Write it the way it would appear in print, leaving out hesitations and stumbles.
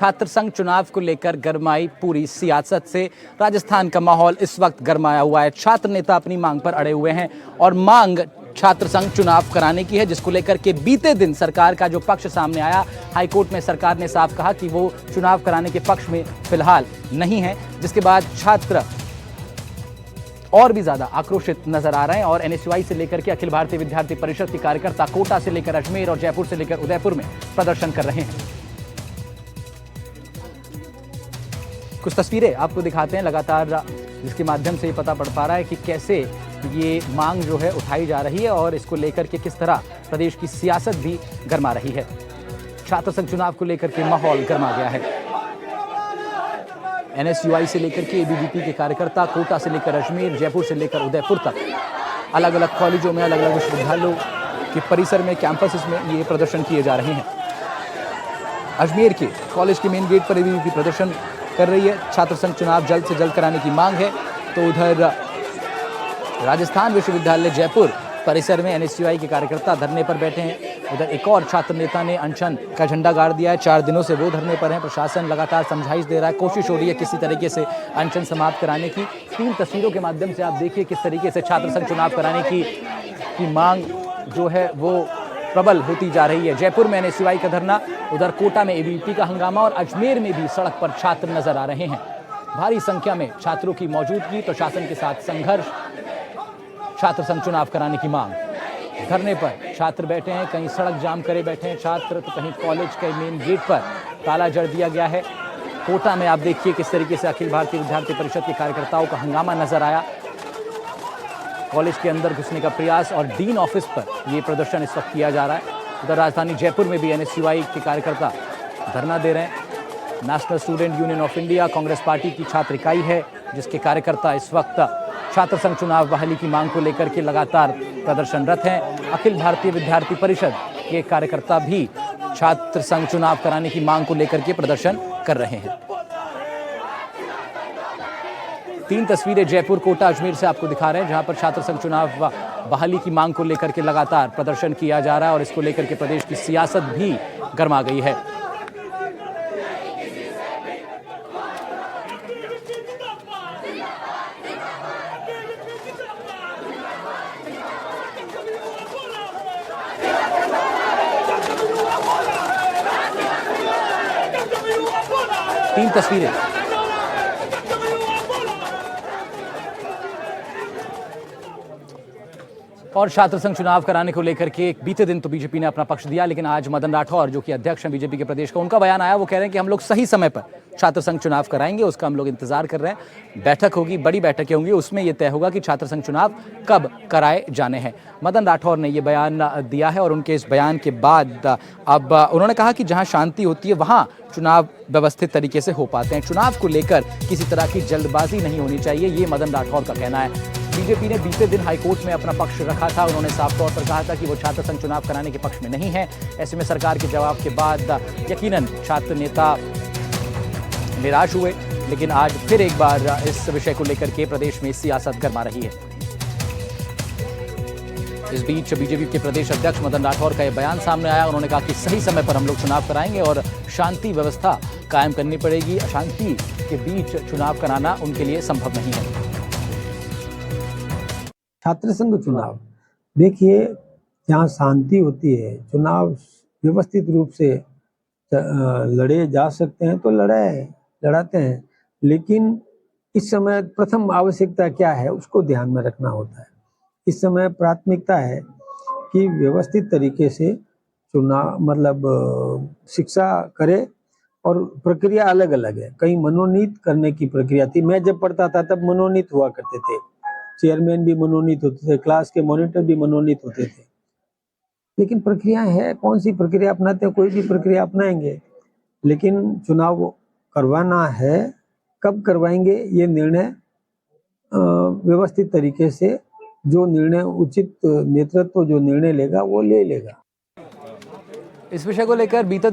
छात्र संघ चुनाव को लेकर गरमाई पूरी सियासत से। राजस्थान का माहौल इस वक्त गरमाया हुआ है। छात्र नेता अपनी मांग पर अड़े हुए हैं और मांग छात्र संघ चुनाव कराने की है, जिसको लेकर के बीते दिन सरकार का जो पक्ष सामने आया, हाईकोर्ट में सरकार ने साफ कहा कि वो चुनाव कराने के पक्ष में फिलहाल नहीं है, जिसके बाद छात्र और भी ज्यादा आक्रोशित नजर आ रहे हैं और एनएसयूआई से लेकर के अखिल भारतीय विद्यार्थी परिषद के कार्यकर्ता कोटा से लेकर अजमेर और जयपुर से लेकर उदयपुर में प्रदर्शन कर रहे हैं। कुछ तस्वीरें आपको दिखाते हैं लगातार, जिसके माध्यम से ये पता पड़ पा रहा है कि कैसे ये मांग जो है उठाई जा रही है और इसको लेकर के किस तरह प्रदेश की सियासत भी गरमा रही है। छात्र संघ चुनाव को लेकर के माहौल गरमा गया है। एनएसयूआई से लेकर के एबीवीपी के कार्यकर्ता कोटा से लेकर अजमेर, जयपुर से लेकर उदयपुर तक अलग अलग कॉलेजों में, अलग अलग विश्वविद्यालयों के परिसर में, कैंपस में ये प्रदर्शन किए जा रहे हैं। अजमेर के कॉलेज के मेन गेट पर एबीवीपी प्रदर्शन कर रही है। छात्र संघ चुनाव जल्द से जल्द कराने की मांग है। तो उधर राजस्थान विश्वविद्यालय जयपुर परिसर में एनएसयूआई के कार्यकर्ता धरने पर बैठे हैं। उधर एक और छात्र नेता ने अनशन का झंडा गाड़ दिया है। 4 दिनों से वो धरने पर हैं। प्रशासन लगातार समझाइश दे रहा है, कोशिश हो रही है किसी तरीके से अनशन समाप्त कराने की। 3 तस्वीरों के माध्यम से आप देखिए किस तरीके से छात्र संघ चुनाव कराने की मांग जो है वो प्रबल होती जा रही है। जयपुर में एनएसयूआई का धरना, उधर कोटा में एबीवीपी का हंगामा और अजमेर में भी सड़क पर छात्र नजर आ रहे हैं। भारी संख्या में छात्रों की मौजूदगी, प्रशासन के साथ संघर्ष, छात्र संघ चुनाव कराने की मांग। धरने पर छात्र बैठे हैं, कहीं सड़क जाम करे बैठे हैं छात्र, तो कहीं कॉलेज के मेन गेट पर ताला जड़ दिया गया है। कोटा में आप देखिए किस तरीके से अखिल भारतीय विद्यार्थी परिषद के कार्यकर्ताओं का हंगामा नजर आया। कॉलेज के अंदर घुसने का प्रयास और डीन ऑफिस पर यह प्रदर्शन इस वक्त किया जा रहा है। उधर राजधानी जयपुर में भी एनएसयूआई के कार्यकर्ता धरना दे रहे हैं। National student union of India Congress party की छात्र इकाई है, जिसके कार्यकर्ता इस वक्त छात्र संघ चुनाव बहाली की मांग को लेकर के लगातार प्रदर्शनरत हैं। अखिल भारतीय विद्यार्थी परिषद के कार्यकर्ता भी छात्र संघ चुनाव कराने की मांग को लेकर के प्रदर्शन कर रहे हैं। 3 तस्वीरें जयपुर, कोटा, अजमेर से आपको दिखा रहे हैं, जहां पर छात्र संघ चुनाव बहाली की मांग को लेकर के लगातार प्रदर्शन किया जा रहा है और इसको लेकर के प्रदेश की सियासत भी गरमा गई है। तीन तस्वीरें और छात्र संघ चुनाव कराने को लेकर के बीते दिन तो बीजेपी ने अपना पक्ष दिया, लेकिन आज मदन राठौर जो कि अध्यक्ष हैं बीजेपी के प्रदेश का, उनका बयान आया। वो कह रहे हैं कि हम लोग सही समय पर छात्र संघ चुनाव कराएंगे, उसका हम लोग इंतजार कर रहे हैं। बैठक होगी, बड़ी बैठकें होंगी, उसमें यह तय होगा कि छात्र संघ चुनाव कब कराए जाने हैं। मदन राठौर ने यह बयान दिया है और उनके इस बयान के बाद अब उन्होंने कहा कि जहां शांति होती है वहां चुनाव व्यवस्थित तरीके से हो पाते हैं। चुनाव को लेकर किसी तरह की जल्दबाजी नहीं होनी चाहिए, ये मदन राठौर का कहना है। बीजेपी ने बीते दिन हाईकोर्ट में अपना पक्ष रखा था। उन्होंने साफ तौर पर कहा था कि वो छात्र संघ चुनाव कराने के पक्ष में नहीं है। ऐसे में सरकार के जवाब के बाद यकीनन छात्र नेता निराश हुए, लेकिन आज फिर एक बार इस विषय को लेकर के प्रदेश में सियासत गरमा रही है। इस बीच बीजेपी के प्रदेश अध्यक्ष मदन राठौर का यह बयान सामने आया। उन्होंने कहा कि सही समय पर हम लोग चुनाव कराएंगे और शांति व्यवस्था कायम करनी पड़ेगी। अशांति के बीच चुनाव कराना उनके लिए संभव नहीं है। छात्र संघ चुनाव, देखिए, जहाँ शांति होती है, चुनाव व्यवस्थित रूप से लड़े जा सकते हैं तो लड़ाते हैं, लेकिन इस समय प्रथम आवश्यकता क्या है उसको ध्यान में रखना होता है। इस समय प्राथमिकता है कि व्यवस्थित तरीके से चुनाव शिक्षा करे और प्रक्रिया अलग अलग है। कहीं मनोनीत करने की प्रक्रिया थी। मैं जब पढ़ता था तब मनोनीत हुआ करते थे, चेयरमैन भी मनोनीत होते थे, क्लास के मॉनिटर भी मनोनीत होते थे। लेकिन प्रक्रिया है, कौन सी प्रक्रिया अपनाते हैं, कोई भी प्रक्रिया अपनाएंगे, लेकिन चुनाव करवाना है, कब करवाएंगे ये निर्णय व्यवस्थित तरीके से, जो निर्णय उचित नेतृत्व जो निर्णय लेगा वो ले लेगा। इस विषय को लेकर बीते